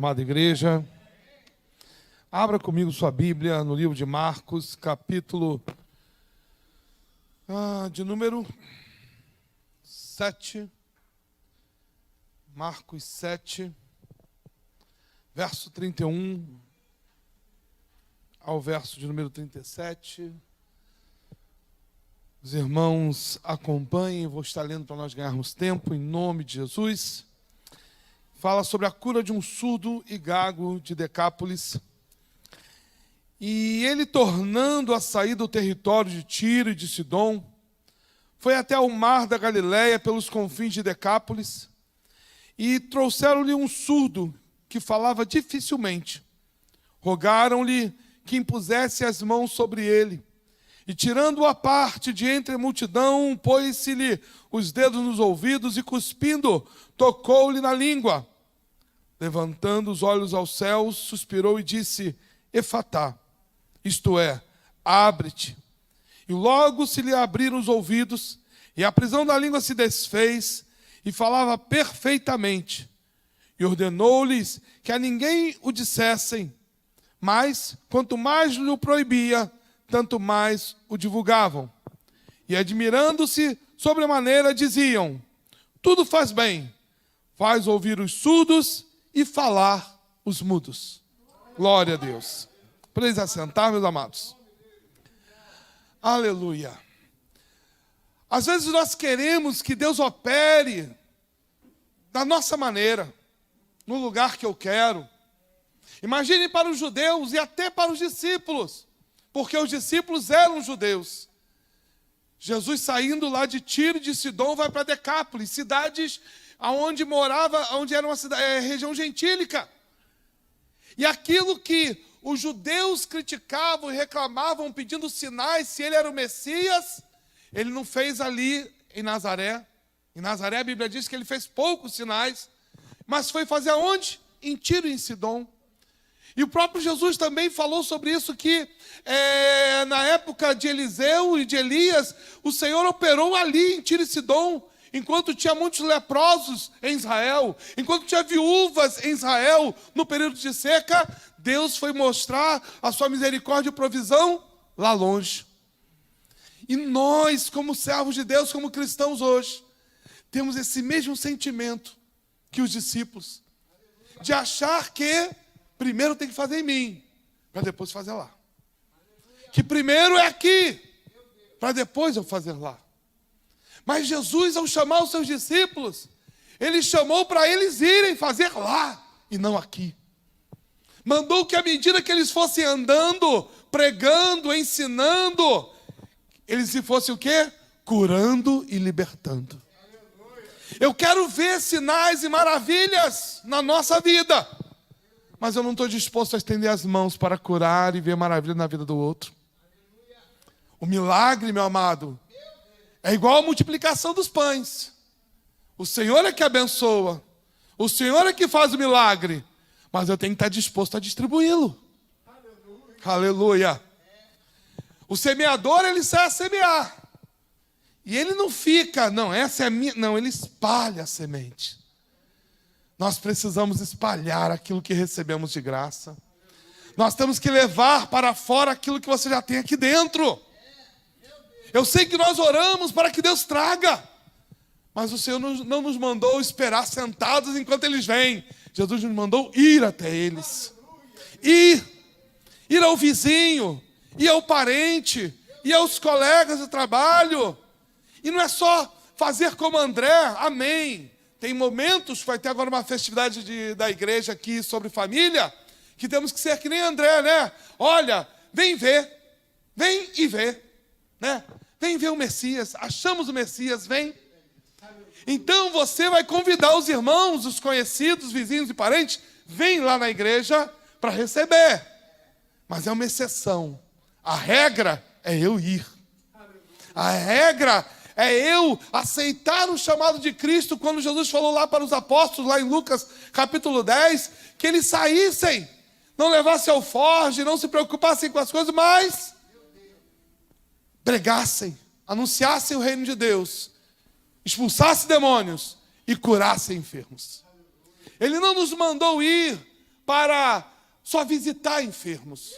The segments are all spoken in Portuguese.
Amada igreja, abra comigo sua Bíblia no livro de Marcos, capítulo de número 7. Marcos 7, verso 31 ao verso de número 37. Os irmãos acompanhem, vou estar lendo para nós ganharmos tempo, em nome de Jesus. Fala sobre a cura de um surdo e gago de Decápolis. E ele, tornando a sair do território de Tiro e de Sidom, foi até o mar da Galileia, pelos confins de Decápolis, e trouxeram-lhe um surdo que falava dificilmente. Rogaram-lhe que impusesse as mãos sobre ele. E tirando-o à parte de entre a multidão, pôs-se-lhe os dedos nos ouvidos e, cuspindo, tocou-lhe na língua. Levantando os olhos aos céus, suspirou e disse: Efatá, isto é, abre-te. E logo se lhe abriram os ouvidos, e a prisão da língua se desfez, e falava perfeitamente. E ordenou-lhes que a ninguém o dissessem, mas, quanto mais lhe o proibia, tanto mais o divulgavam. E admirando-se sobremaneira, diziam: tudo faz bem, faz ouvir os surdos e falar os mudos. Glória a Deus. Para assentar, meus amados. Aleluia. Às vezes nós queremos que Deus opere da nossa maneira, no lugar que eu quero. Imagine para os judeus e até para os discípulos, porque os discípulos eram judeus. Jesus, saindo lá de Tiro e de Sidom, vai para Decápolis, cidades onde morava, onde era uma região gentílica. E aquilo que os judeus criticavam e reclamavam, pedindo sinais, se ele era o Messias, ele não fez ali em Nazaré. Em Nazaré a Bíblia diz que ele fez poucos sinais, mas foi fazer aonde? Em Tiro e em Sidom. E o próprio Jesus também falou sobre isso, que na época de Eliseu e de Elias, o Senhor operou ali em Tiro e Sidom, enquanto tinha muitos leprosos em Israel, enquanto tinha viúvas em Israel, no período de seca, Deus foi mostrar a sua misericórdia e provisão lá longe. E nós, como servos de Deus, como cristãos hoje, temos esse mesmo sentimento que os discípulos, de achar que primeiro tem que fazer em mim, para depois fazer lá. Que primeiro é aqui, para depois eu fazer lá. Mas Jesus, ao chamar os seus discípulos, ele chamou para eles irem fazer lá e não aqui. Mandou que à medida que eles fossem andando, pregando, ensinando, eles fossem o quê? Curando e libertando. Eu quero ver sinais e maravilhas na nossa vida, mas eu não estou disposto a estender as mãos para curar e ver maravilha na vida do outro. O milagre, meu amado, é igual a multiplicação dos pães. O Senhor é que abençoa. O Senhor é que faz o milagre. Mas eu tenho que estar disposto a distribuí-lo. Aleluia. O semeador, ele sai a semear. E ele não fica, não, essa é a minha. Não, ele espalha a semente. Nós precisamos espalhar aquilo que recebemos de graça. Nós temos que levar para fora aquilo que você já tem aqui dentro. Eu sei que nós oramos para que Deus traga, mas o Senhor não nos mandou esperar sentados enquanto eles vêm. Jesus nos mandou ir até eles. Ir ao vizinho, ir ao parente, ir aos colegas de trabalho. E não é só fazer como André, amém. Tem momentos, vai ter agora uma festividade da igreja aqui sobre família, que temos que ser que nem André, né? Olha, vem ver, vem e vê, né? Vem ver o Messias, achamos o Messias, vem. Então você vai convidar os irmãos, os conhecidos, os vizinhos e parentes, vem lá na igreja para receber. Mas é uma exceção. A regra é eu ir. A regra é eu aceitar o chamado de Cristo, quando Jesus falou lá para os apóstolos, lá em Lucas capítulo 10, que eles saíssem, não levassem alforje, não se preocupassem com as coisas, mas pregassem, anunciassem o reino de Deus, expulsassem demônios e curassem enfermos. Ele não nos mandou ir para só visitar enfermos.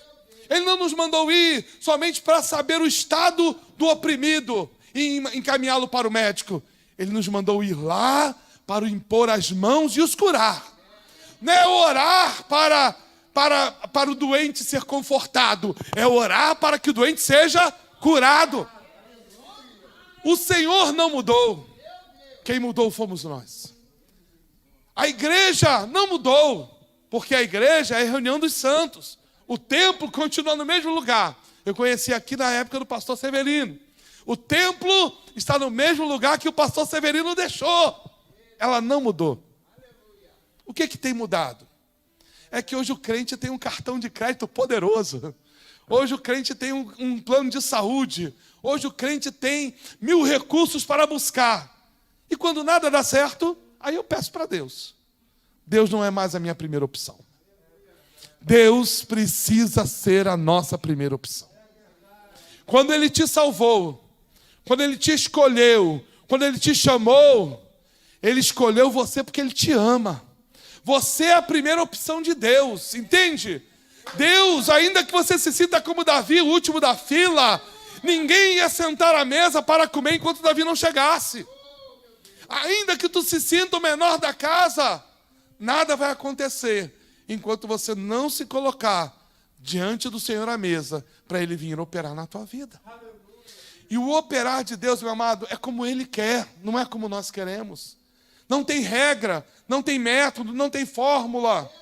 Ele não nos mandou ir somente para saber o estado do oprimido e encaminhá-lo para o médico. Ele nos mandou ir lá para impor as mãos e os curar. Não é orar para o doente ser confortado, é orar para que o doente seja curado. O Senhor não mudou. Quem mudou fomos nós. A igreja não mudou, porque a igreja é a reunião dos santos. O templo continua no mesmo lugar. Eu conheci aqui na época do pastor Severino. O templo está no mesmo lugar que o pastor Severino deixou. Ela não mudou. O que tem mudado? É que hoje o crente tem um cartão de crédito poderoso. Hoje o crente tem um plano de saúde. Hoje o crente tem 1000 recursos para buscar. E quando nada dá certo, aí eu peço para Deus. Deus não é mais a minha primeira opção. Deus precisa ser a nossa primeira opção. Quando Ele te salvou, quando Ele te escolheu, quando Ele te chamou, Ele escolheu você porque Ele te ama. Você é a primeira opção de Deus, entende? Deus, ainda que você se sinta como Davi, o último da fila, ninguém ia sentar à mesa para comer enquanto Davi não chegasse. Ainda que tu se sinta o menor da casa, nada vai acontecer enquanto você não se colocar diante do Senhor à mesa para Ele vir operar na tua vida. E o operar de Deus, meu amado, é como Ele quer, não é como nós queremos. Não tem regra, não tem método, não tem fórmula.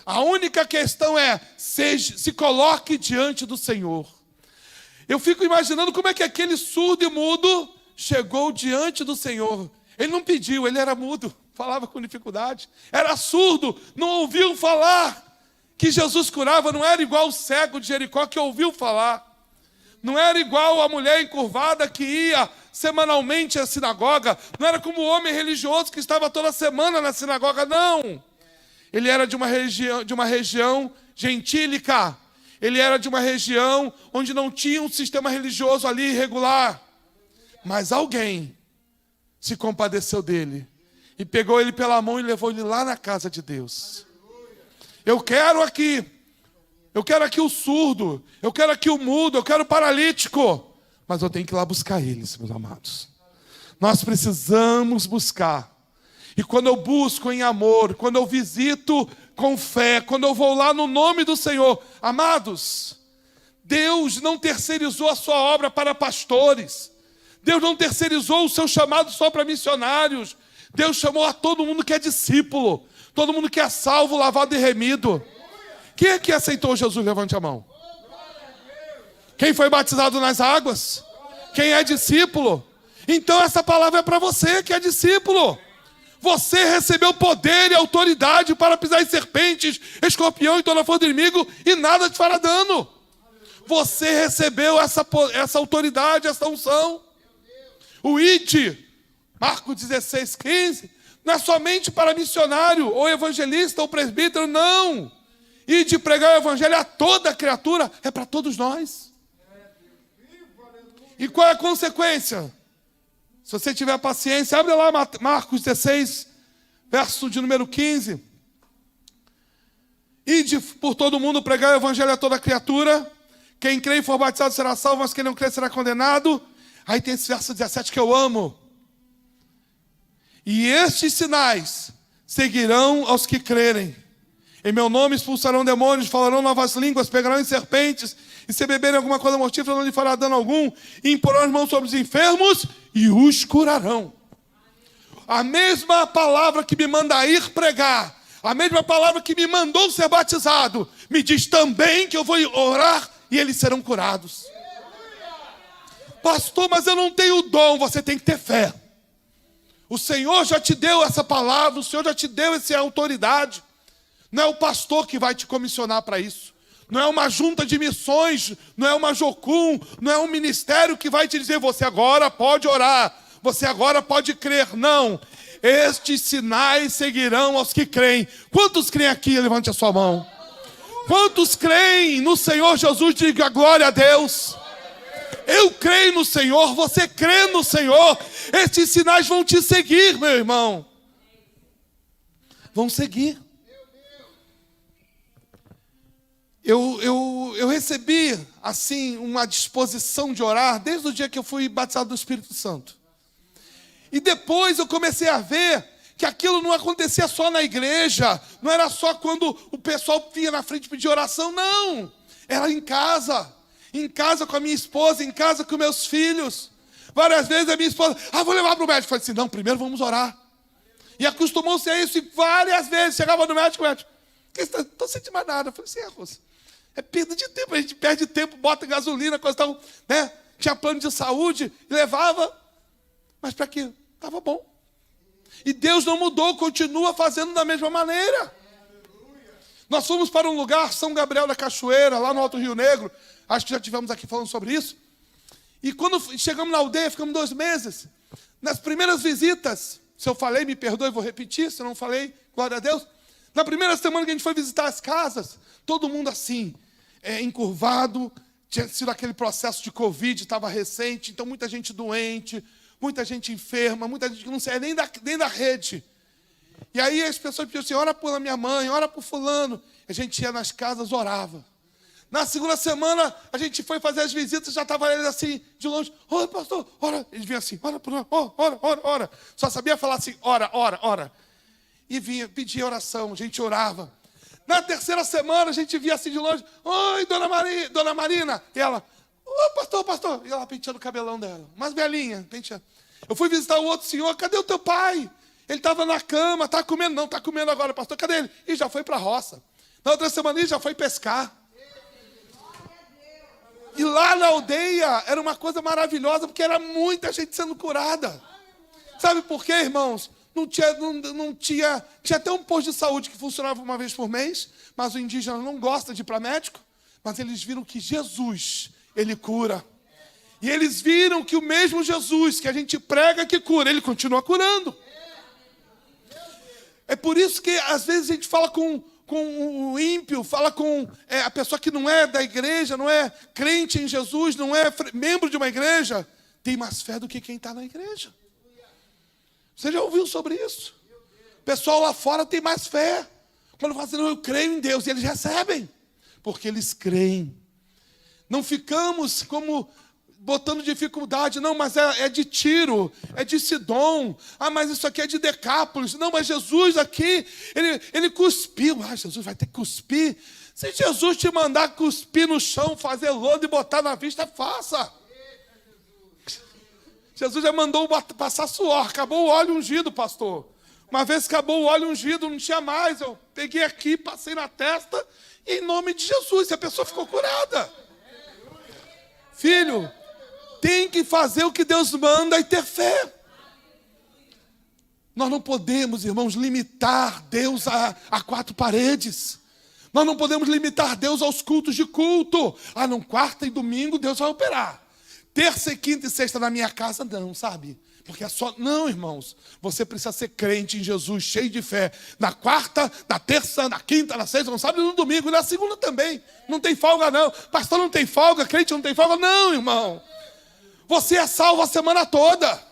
A única questão é, se coloque diante do Senhor. Eu fico imaginando como é que aquele surdo e mudo chegou diante do Senhor. Ele não pediu, ele era mudo, falava com dificuldade. Era surdo, não ouviu falar que Jesus curava. Não era igual o cego de Jericó que ouviu falar. Não era igual a mulher encurvada que ia semanalmente à sinagoga. Não era como o homem religioso que estava toda semana na sinagoga, não. Ele era de uma região gentílica. Ele era de uma região onde não tinha um sistema religioso ali irregular. Mas alguém se compadeceu dele e pegou ele pela mão e levou ele lá na casa de Deus. Eu quero aqui o surdo, eu quero aqui o mudo, eu quero o paralítico, mas eu tenho que ir lá buscar eles, meus amados. Nós precisamos buscar. E quando eu busco em amor, quando eu visito com fé, quando eu vou lá no nome do Senhor, amados, Deus não terceirizou a sua obra para pastores. Deus não terceirizou o seu chamado só para missionários. Deus chamou a todo mundo que é discípulo, todo mundo que é salvo, lavado e remido. Quem é que aceitou Jesus? Levante a mão. Quem foi batizado nas águas? Quem é discípulo? Então essa palavra é para você que é discípulo. Você recebeu poder e autoridade para pisar em serpentes, escorpião e toda força do inimigo e nada te fará dano. Você recebeu essa autoridade, essa unção. O ID, Marcos 16:15, não é somente para missionário, ou evangelista, ou presbítero, não. ID pregar o evangelho a toda criatura, é para todos nós. E qual é a consequência? Se você tiver paciência, abre lá Marcos 16, verso de número 15. Ide por todo mundo pregar o evangelho a toda criatura. Quem crê e for batizado será salvo, mas quem não crê será condenado. Aí tem esse verso 17 que eu amo. E estes sinais seguirão aos que crerem. Em meu nome expulsarão demônios, falarão novas línguas, pegarão em serpentes, e se beberem alguma coisa mortífera não lhe fará dano algum, e imporão as mãos sobre os enfermos e os curarão. A mesma palavra que me manda ir pregar, a mesma palavra que me mandou ser batizado, me diz também que eu vou orar e eles serão curados. Pastor, mas eu não tenho dom. Você tem que ter fé. O Senhor já te deu essa palavra, o Senhor já te deu essa autoridade. Não é o pastor que vai te comissionar para isso. Não é uma junta de missões, não é uma Jocum, não é um ministério que vai te dizer, você agora pode orar, você agora pode crer. Não. Estes sinais seguirão aos que creem. Quantos creem aqui? Levante a sua mão. Quantos creem no Senhor Jesus? Diga glória a Deus. Eu creio no Senhor, você crê no Senhor. Estes sinais vão te seguir, meu irmão. Vão seguir. eu recebi, assim, uma disposição de orar desde o dia que eu fui batizado do Espírito Santo. E depois eu comecei a ver que aquilo não acontecia só na igreja, não era só quando o pessoal vinha na frente pedir oração, não. Era em casa com a minha esposa, em casa com meus filhos. Várias vezes a minha esposa, vou levar para o médico. Eu falei assim, não, primeiro vamos orar. E acostumou-se a isso, e várias vezes chegava no médico, o médico, não estou sentindo mais nada. Eu falei assim, Rosa, é perda de tempo, a gente perde tempo, bota gasolina, coisa tal, né? Tinha plano de saúde, levava, mas para quê? Estava bom. E Deus não mudou, continua fazendo da mesma maneira. Nós fomos para um lugar, São Gabriel da Cachoeira, lá no Alto Rio Negro, acho que já tivemos aqui falando sobre isso. E quando chegamos na aldeia, ficamos 2 meses. Nas primeiras visitas, se eu falei, me perdoe, vou repetir, se eu não falei, glória a Deus. Na primeira semana que a gente foi visitar as casas, todo mundo assim, encurvado, tinha sido aquele processo de Covid, estava recente, então muita gente doente, muita gente enferma, muita gente que não saía nem da rede. E aí as pessoas pediam assim, ora por minha mãe, ora por fulano. A gente ia nas casas, orava. Na segunda semana, a gente foi fazer as visitas, já estava eles assim, de longe. Ora, pastor, ora. Eles vinham assim, ora. Só sabia falar assim, ora. E vinha, pedia oração, a gente orava. Na terceira semana, a gente via assim de longe. Oi, dona Marina. E ela, pastor. E ela penteando o cabelão dela. Umas velhinhas, penteando. Eu fui visitar o outro senhor, cadê o teu pai? Ele estava na cama, está comendo. Não, está comendo agora, pastor, cadê ele? E já foi para a roça. Na outra semana, ele já foi pescar. E lá na aldeia, era uma coisa maravilhosa, porque era muita gente sendo curada. Sabe por quê, irmãos? Tinha até um posto de saúde que funcionava uma vez por mês, mas o indígena não gosta de ir para médico, mas eles viram que Jesus, ele cura. E eles viram que o mesmo Jesus que a gente prega que cura, ele continua curando. É por isso que às vezes a gente fala com o ímpio, fala com a pessoa que não é da igreja, não é crente em Jesus, não é membro de uma igreja, tem mais fé do que quem está na igreja. Você já ouviu sobre isso? O pessoal lá fora tem mais fé. Quando fala assim, não, eu creio em Deus, e eles recebem, porque eles creem. Não ficamos como botando dificuldade, não, mas é de Tiro, é de Sidom, mas isso aqui é de Decápolis, não, mas Jesus aqui, ele cuspiu, Jesus vai ter que cuspir. Se Jesus te mandar cuspir no chão, fazer lodo e botar na vista, faça. Jesus já mandou passar suor, acabou o óleo ungido, pastor. Uma vez que acabou o óleo ungido, não tinha mais, eu peguei aqui, passei na testa, e em nome de Jesus, a pessoa ficou curada. Filho, tem que fazer o que Deus manda e ter fé. Nós não podemos, irmãos, limitar Deus a 4 paredes. Nós não podemos limitar Deus aos cultos de culto. Não, quarta e domingo Deus vai operar. Terça e quinta e sexta na minha casa, não, sabe? Porque é só... Não, irmãos. Você precisa ser crente em Jesus, cheio de fé. Na quarta, na terça, na quinta, na sexta, no sábado e no domingo. E na segunda também. Não tem folga, não. Pastor não tem folga, crente não tem folga. Não, irmão. Você é salvo a semana toda.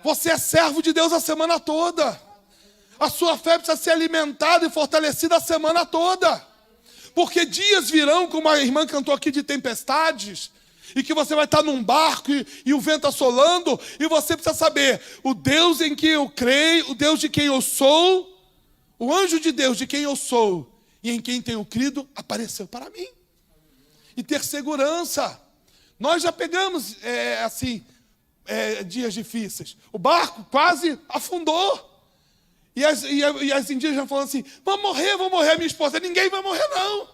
Você é servo de Deus a semana toda. A sua fé precisa ser alimentada e fortalecida a semana toda. Porque dias virão, como a irmã cantou aqui, de tempestades, e que você vai estar num barco e o vento assolando, e você precisa saber, o Deus em quem eu creio, o Deus de quem eu sou, o anjo de Deus de quem eu sou, e em quem tenho crido, apareceu para mim. E ter segurança. Nós já pegamos, dias difíceis. O barco quase afundou. E as indígenas falando assim, vamos morrer, minha esposa. Ninguém vai morrer, não.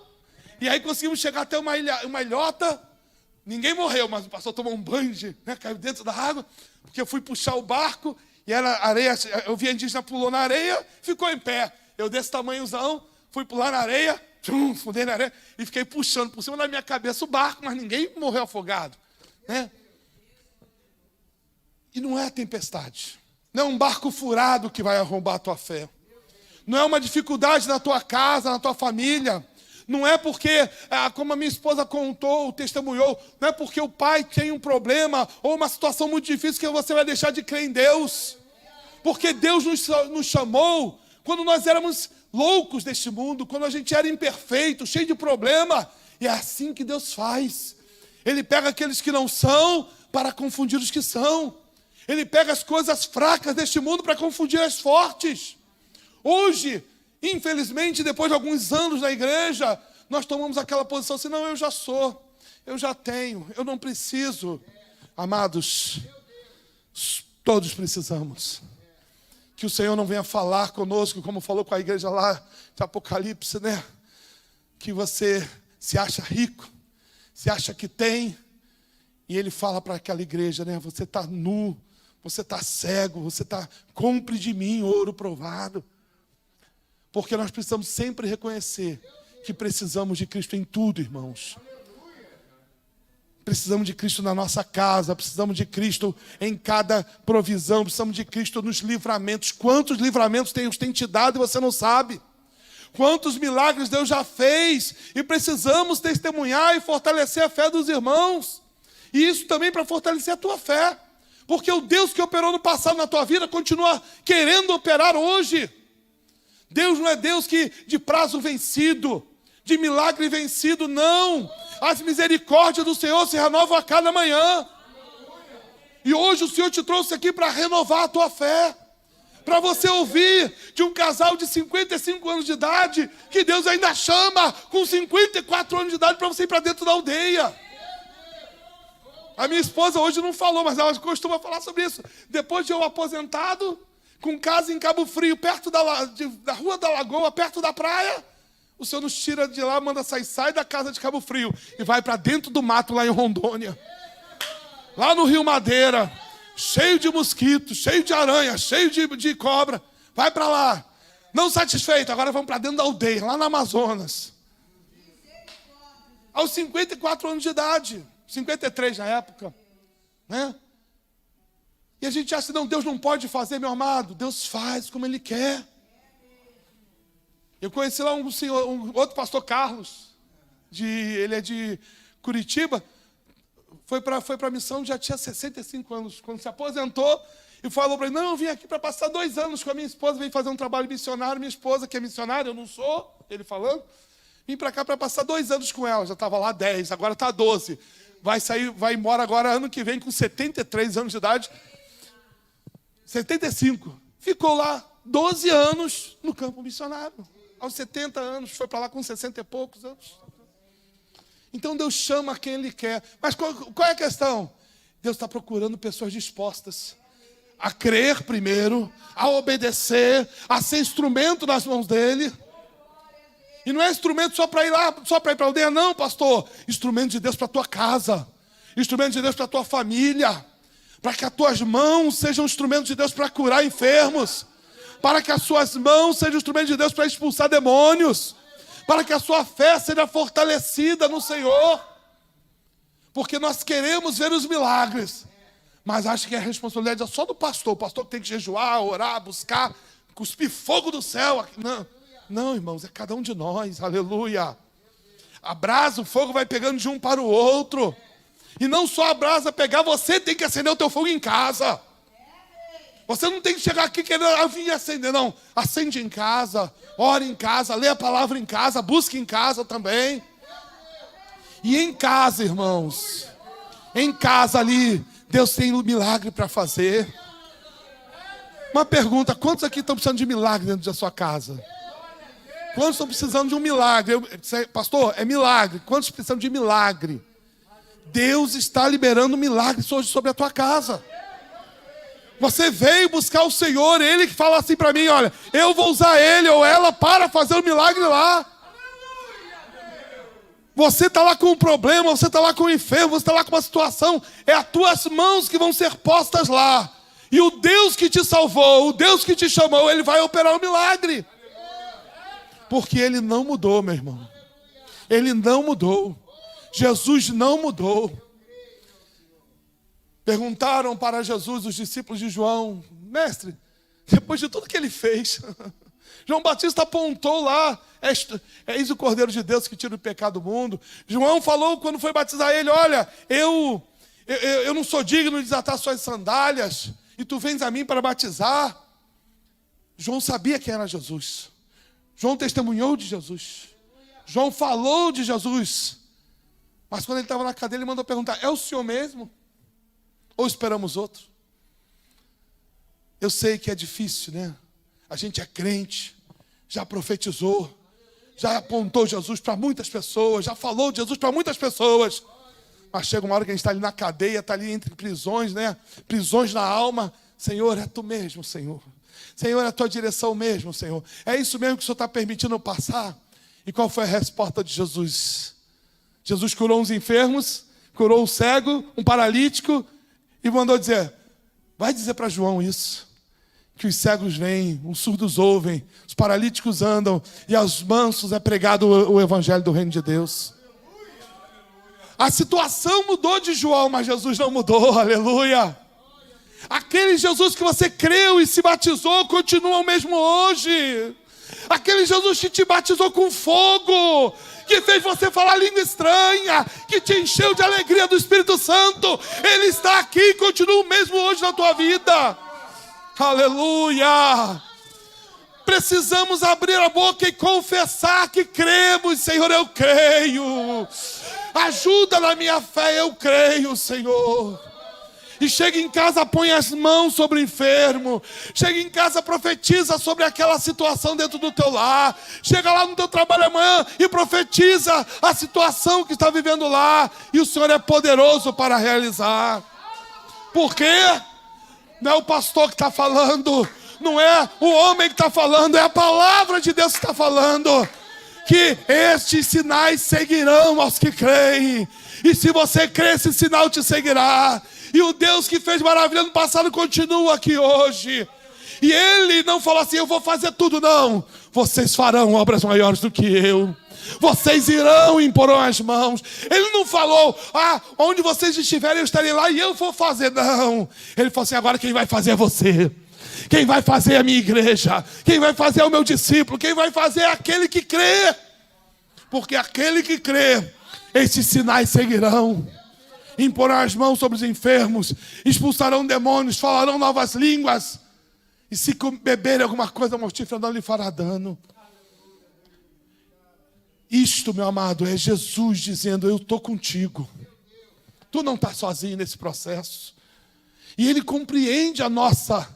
E aí conseguimos chegar até uma ilhota. Ninguém morreu, mas o pastor tomou um banho, caiu dentro da água, porque eu fui puxar o barco, e era areia, eu vi a indígena pulou na areia, ficou em pé. Eu desse tamanhozão, fui pular na areia, fundei na areia, e fiquei puxando por cima da minha cabeça o barco, mas ninguém morreu afogado. Né? E não é a tempestade, não é um barco furado que vai arrombar a tua fé. Não é uma dificuldade na tua casa, na tua família. Não é porque, como a minha esposa contou, testemunhou, não é porque o pai tem um problema ou uma situação muito difícil que você vai deixar de crer em Deus. Porque Deus nos chamou quando nós éramos loucos deste mundo, quando a gente era imperfeito, cheio de problema. E é assim que Deus faz. Ele pega aqueles que não são para confundir os que são. Ele pega as coisas fracas deste mundo para confundir as fortes. Hoje, infelizmente, depois de alguns anos na igreja, nós tomamos aquela posição assim, não, eu já sou, eu já tenho, eu não preciso. Amados, todos precisamos. Que o Senhor não venha falar conosco, como falou com a igreja lá de Apocalipse, né? Que você se acha rico, se acha que tem, e Ele fala para aquela igreja, né? Você está nu, você está cego, você está, compre de mim ouro provado. Porque nós precisamos sempre reconhecer que precisamos de Cristo em tudo, irmãos. Precisamos de Cristo na nossa casa, precisamos de Cristo em cada provisão, precisamos de Cristo nos livramentos. Quantos livramentos Deus tem te dado e você não sabe? Quantos milagres Deus já fez e precisamos testemunhar e fortalecer a fé dos irmãos. E isso também para fortalecer a tua fé. Porque o Deus que operou no passado na tua vida continua querendo operar hoje. Deus não é Deus que de prazo vencido, de milagre vencido, não. As misericórdias do Senhor se renovam a cada manhã. E hoje o Senhor te trouxe aqui para renovar a tua fé. Para você ouvir de um casal de 55 anos de idade, que Deus ainda chama com 54 anos de idade para você ir para dentro da aldeia. A minha esposa hoje não falou, mas ela costuma falar sobre isso. Depois de eu aposentado, com casa em Cabo Frio, perto da Rua da Lagoa, perto da praia, o Senhor nos tira de lá, manda sai da casa de Cabo Frio e vai para dentro do mato lá em Rondônia. Lá no Rio Madeira, cheio de mosquitos, cheio de aranha, cheio de cobra. Vai para lá. Não satisfeito, agora vamos para dentro da aldeia, lá no Amazonas. Aos 54 anos de idade, 53 na época, né? E a gente acha, não, Deus não pode fazer, meu amado. Deus faz como Ele quer. Eu conheci lá um outro pastor Carlos, ele é de Curitiba, foi para a missão, já tinha 65 anos, quando se aposentou, e falou para ele, não, eu vim aqui para passar 2 anos com a minha esposa, vim fazer um trabalho missionário, minha esposa que é missionária, eu não sou, ele falando, vim para cá para passar 2 anos com ela, já estava lá 10, agora está 12, vai embora agora ano que vem com 73 anos de idade, 75, ficou lá 12 anos no campo missionário. Aos 70 anos, foi para lá com 60 e poucos anos. Então Deus chama quem Ele quer. Mas qual é a questão? Deus está procurando pessoas dispostas a crer primeiro, a obedecer, a ser instrumento nas mãos dEle. E não é instrumento só para ir lá, só para ir para a aldeia, não, pastor. Instrumento de Deus para a tua casa. Instrumento de Deus para a tua família. Para que as tuas mãos sejam instrumentos de Deus para curar enfermos. Para que as suas mãos sejam instrumentos de Deus para expulsar demônios. Para que a sua fé seja fortalecida no Senhor. Porque nós queremos ver os milagres. Mas acho que a responsabilidade é só do pastor. O pastor que tem que jejuar, orar, buscar, cuspir fogo do céu. Não, irmãos, é cada um de nós. Aleluia. A brasa, o fogo vai pegando de um para o outro. E não só a brasa pegar, você tem que acender o teu fogo em casa. Você não tem que chegar aqui querendo vir acender, não. Acende em casa, ore em casa, lê a palavra em casa, busque em casa também. E em casa, irmãos, em casa ali, Deus tem um milagre para fazer. Uma pergunta, quantos aqui estão precisando de milagre dentro da sua casa? Quantos estão precisando de um milagre? Pastor, é milagre. Quantos precisam de milagre? Deus está liberando milagres hoje sobre a tua casa. Você veio buscar o Senhor, Ele que fala assim para mim, olha, eu vou usar ele ou ela para fazer o milagre lá. Você está lá com um problema, você está lá com um enfermo, você está lá com uma situação, é as tuas mãos que vão ser postas lá. E o Deus que te salvou, o Deus que te chamou, Ele vai operar o milagre. Porque Ele não mudou, meu irmão. Ele não mudou. Jesus não mudou. Perguntaram para Jesus os discípulos de João, mestre, depois de tudo que ele fez, João Batista apontou lá, eis o Cordeiro de Deus que tira o pecado do mundo. João falou quando foi batizar ele, olha, eu não sou digno de desatar suas sandálias, e tu vens a mim para batizar. João sabia quem era Jesus. João testemunhou de Jesus. João falou de Jesus. Mas quando ele estava na cadeia, ele mandou perguntar: é o Senhor mesmo? Ou esperamos outro? Eu sei que é difícil, né? A gente é crente, já profetizou, já apontou Jesus para muitas pessoas, já falou de Jesus para muitas pessoas. Mas chega uma hora que a gente está ali na cadeia, está ali entre prisões, né? Prisões na alma. Senhor, é Tu mesmo, Senhor. Senhor, é a Tua direção mesmo, Senhor. É isso mesmo que o Senhor está permitindo eu passar? E qual foi a resposta de Jesus? Jesus curou uns enfermos, curou um cego, um paralítico, e mandou dizer: vai dizer para João isso, que os cegos vêm, os surdos ouvem, os paralíticos andam, e aos mansos é pregado o evangelho do reino de Deus. A situação mudou de João, mas Jesus não mudou, aleluia. Aquele Jesus que você creu e se batizou continua o mesmo hoje. Aquele Jesus que te batizou com fogo, que fez você falar língua estranha, que te encheu de alegria do Espírito Santo, Ele está aqui e continua o mesmo hoje na tua vida. Aleluia. Precisamos abrir a boca e confessar que cremos. Senhor, eu creio. Ajuda na minha fé, eu creio, Senhor. E chega em casa, põe as mãos sobre o enfermo. Chega em casa, profetiza sobre aquela situação dentro do teu lar. Chega lá no teu trabalho amanhã e profetiza a situação que está vivendo lá. E o Senhor é poderoso para realizar. Por quê? Não é o pastor que está falando, não é o homem que está falando, é a palavra de Deus que está falando. Que estes sinais seguirão aos que creem. E se você crê, esse sinal te seguirá. E o Deus que fez maravilha no passado continua aqui hoje. E Ele não falou assim: eu vou fazer tudo, não. Vocês farão obras maiores do que eu. Vocês irão e imporão as mãos. Ele não falou: onde vocês estiverem eu estarei lá e eu vou fazer. Não. Ele falou assim: agora quem vai fazer é você. Quem vai fazer é a minha igreja. Quem vai fazer é o meu discípulo. Quem vai fazer é aquele que crê. Porque aquele que crê, esses sinais seguirão. Imporão as mãos sobre os enfermos, expulsarão demônios, falarão novas línguas. E se beberem alguma coisa mortífera, não lhe fará dano. Isto, meu amado, é Jesus dizendo: eu estou contigo. Tu não está sozinho nesse processo. E Ele compreende a nossa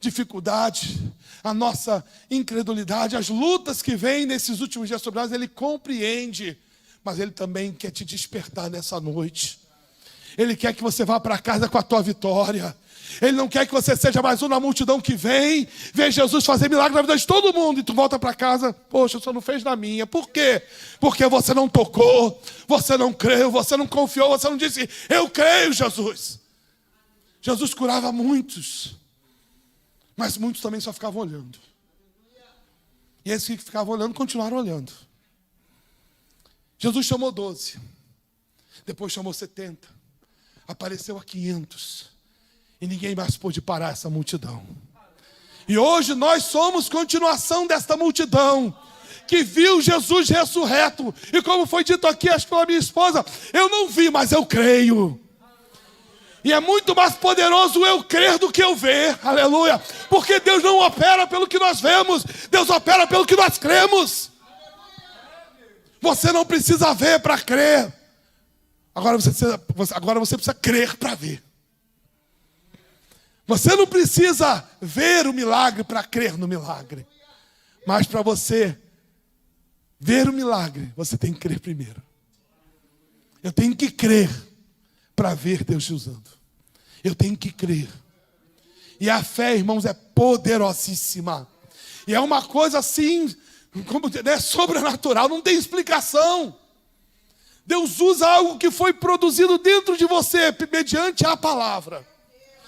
dificuldade, a nossa incredulidade, as lutas que vêm nesses últimos dias sobre nós. Ele compreende, mas Ele também quer te despertar nessa noite. Ele quer que você vá para casa com a tua vitória. Ele não quer que você seja mais um na multidão que vê Jesus fazer milagre na vida de todo mundo e tu volta para casa: poxa, o Senhor não fez na minha. Por quê? Porque você não tocou, você não creu, você não confiou, você não disse: eu creio, Jesus. Jesus curava muitos, mas muitos também só ficavam olhando. E esses que ficavam olhando continuaram olhando. Jesus chamou 12, depois chamou 70, apareceu a 500, e ninguém mais pôde parar essa multidão. E hoje nós somos continuação desta multidão que viu Jesus ressurreto. E como foi dito aqui, acho que pela minha esposa, eu não vi, mas eu creio. E é muito mais poderoso eu crer do que eu ver, aleluia. Porque Deus não opera pelo que nós vemos, Deus opera pelo que nós cremos. Você não precisa ver para crer. Agora você precisa crer para ver. Você não precisa ver o milagre para crer no milagre. Mas para você ver o milagre, você tem que crer primeiro. Eu tenho que crer para ver Deus te usando. Eu tenho que crer. E a fé, irmãos, é poderosíssima. E é uma coisa assim, como é sobrenatural, não tem explicação. Deus usa algo que foi produzido dentro de você, mediante a palavra.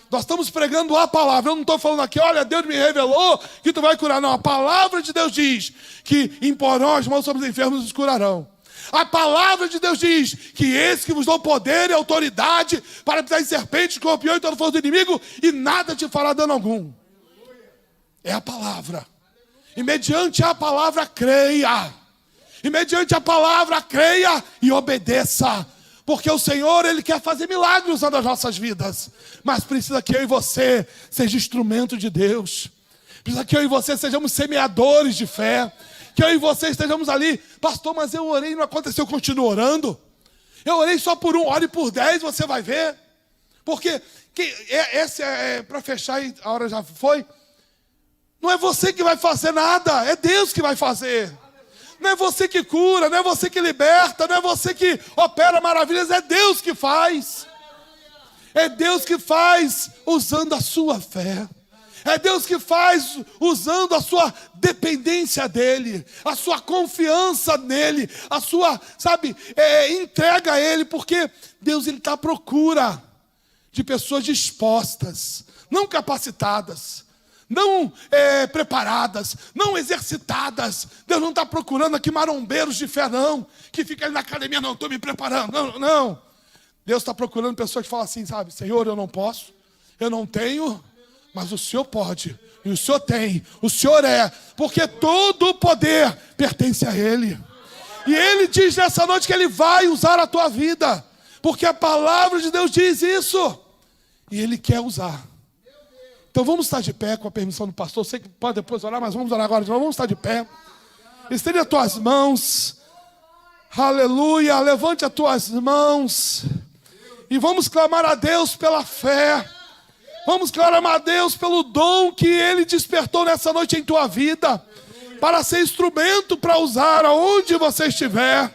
Nós estamos pregando a palavra. Eu não estou falando aqui: olha, Deus me revelou que tu vai curar. Não, a palavra de Deus diz que imporão as mãos sobre os enfermos e os curarão. A palavra de Deus diz que esses que vos dão poder e autoridade para pisar em serpentes, escorpião e toda força do inimigo, e nada te fará dano algum. É a palavra. E mediante a palavra creia. E mediante a palavra creia e obedeça. Porque o Senhor, Ele quer fazer milagres usando as nossas vidas. Mas precisa que eu e você seja instrumento de Deus. Precisa que eu e você sejamos semeadores de fé. que eu e você estejamos ali. Pastor, mas eu orei e não aconteceu, continua orando. Eu orei só por 1, ore por 10, você vai ver. Porque, esse é para fechar, a hora já foi. Não é você que vai fazer nada, é Deus que vai fazer. Não é você que cura, não é você que liberta, não é você que opera maravilhas, é Deus que faz. É Deus que faz usando a sua fé. É Deus que faz usando a sua dependência dEle, a sua confiança nele, a sua, entrega a Ele, porque Deus está à procura de pessoas dispostas, não capacitadas, não preparadas, não exercitadas. Deus não está procurando aqui marombeiros de fé, não, que fica ali na academia, não, estou me preparando, não. Deus está procurando pessoas que falam assim, Senhor, eu não posso, eu não tenho, mas o Senhor pode, e o Senhor tem, o Senhor é, porque todo o poder pertence a Ele. E Ele diz nessa noite que Ele vai usar a tua vida, porque a palavra de Deus diz isso, e Ele quer usar. Então vamos estar de pé com a permissão do pastor. Eu sei que pode depois orar, mas vamos orar agora. Então vamos estar de pé. Estende as tuas mãos. Aleluia. Levante as tuas mãos. E vamos clamar a Deus pela fé. Vamos clamar a Deus pelo dom que Ele despertou nessa noite em tua vida. Para ser instrumento para usar aonde você estiver.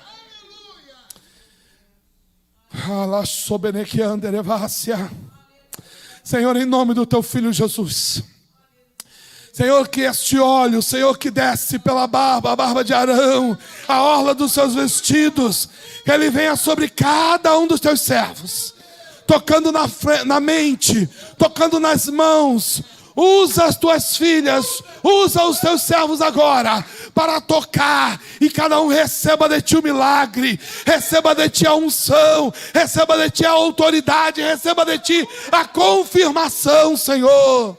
Senhor, em nome do teu Filho Jesus, Senhor, que este óleo, Senhor, que desce pela barba, a barba de Arão, a orla dos seus vestidos, que ele venha sobre cada um dos teus servos, tocando na mente, tocando nas mãos. Usa as tuas filhas, usa os teus servos agora para tocar, e cada um receba de ti o milagre, receba de ti a unção, receba de ti a autoridade, receba de ti a confirmação, Senhor.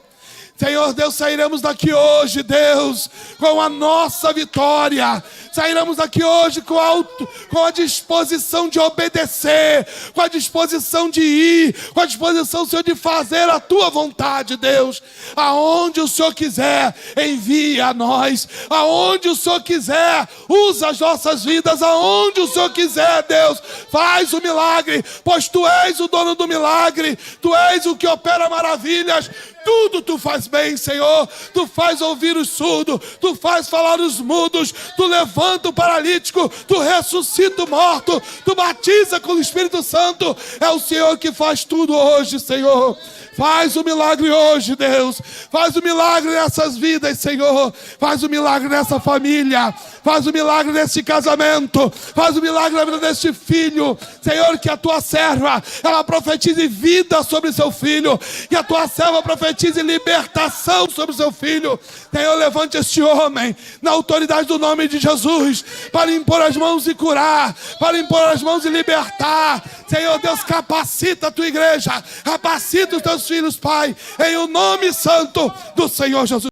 Senhor Deus, sairemos daqui hoje, Deus, com a nossa vitória. Sairemos daqui hoje com a disposição de obedecer, com a disposição de ir, com a disposição, Senhor, de fazer a tua vontade, Deus. Aonde o Senhor quiser, envia a nós. Aonde o Senhor quiser, usa as nossas vidas. Aonde o Senhor quiser, Deus, faz o milagre, pois tu és o dono do milagre, tu és o que opera maravilhas. Tudo tu faz bem, Senhor. Tu faz ouvir os surdos, tu faz falar os mudos, tu levanta o paralítico, tu ressuscita o morto, tu batiza com o Espírito Santo. É o Senhor que faz tudo hoje, Senhor. Faz o milagre hoje, Deus. Faz o milagre nessas vidas, Senhor. Faz o milagre nessa família. Faz o milagre nesse casamento. Faz o milagre na vida deste filho. Senhor, que a tua serva, ela profetize vida sobre seu filho. Que a tua serva profetize libertação sobre seu filho. Senhor, levante este homem na autoridade do nome de Jesus, para impor as mãos e curar, para impor as mãos e libertar. Senhor Deus, capacita a tua igreja, capacita os teus filhos, Pai, em o nome santo do Senhor Jesus.